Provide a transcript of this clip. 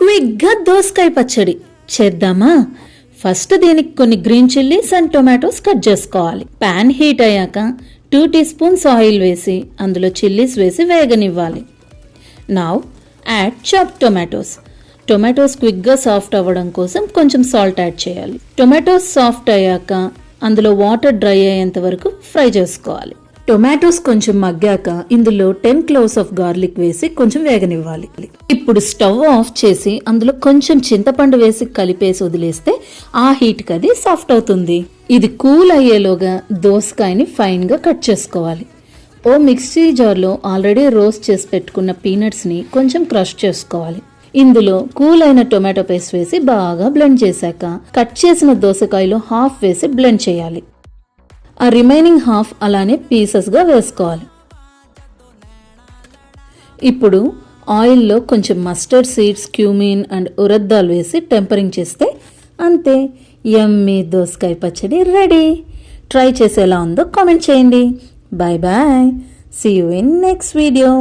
క్విక్గా దోసకాయ పచ్చడి చేద్దామా? ఫస్ట్ దీనికి కొన్ని green chillies and tomatoes cut చేసుకోవాలి. పాన్ హీట్ అయ్యాక 2 టీ స్పూన్స్ ఆయిల్ వేసి అందులో చిల్లీస్ వేసి వేగనివ్వాలి. Now add chop tomatoes. Tomatoes క్విక్గా సాఫ్ట్ అవ్వడం కోసం కొంచెం సాల్ట్ యాడ్ చేయాలి. టొమాటోస్ సాఫ్ట్ అయ్యాక అందులో వాటర్ డ్రై అయ్యేంత వరకు ఫ్రై చేసుకోవాలి. టొమాటోస్ కొంచెం మగ్గాక ఇందులో 10 క్లోవ్స్ ఆఫ్ గార్లిక్ వేసి కొంచెం వేగనివ్వాలి. ఇప్పుడు స్టవ్ ఆఫ్ చేసి అందులో కొంచెం చింతపండు వేసి కలిపేసి వదిలేస్తే ఆ హీట్కి అది సాఫ్ట్ అవుతుంది. ఇది కూల్ అయ్యేలోగా దోసకాయని ఫైన్గా కట్ చేసుకోవాలి. ఓ మిక్సీ జార్లో ఆల్రెడీ రోస్ట్ చేసి పెట్టుకున్న పీనట్స్ని కొంచెం క్రష్ చేసుకోవాలి. ఇందులో కూల్ అయిన టొమాటో పేస్ట్ వేసి బాగా బ్లెండ్ చేశాక కట్ చేసిన దోసకాయలో హాఫ్ వేసి బ్లెండ్ చేయాలి. ఆ రిమైనింగ్ హాఫ్ అలానే పీసెస్గా వేసుకోవాలి. ఇప్పుడు ఆయిల్లో కొంచెం mustard seeds, cumin and urad dal వేసి టెంపరింగ్ చేస్తే అంతే, యమ్మీ దోసకాయ పచ్చడి రెడీ. ట్రై చేసి ఎలా ఉందో కామెంట్ చేయండి. Bye bye. See you in next video.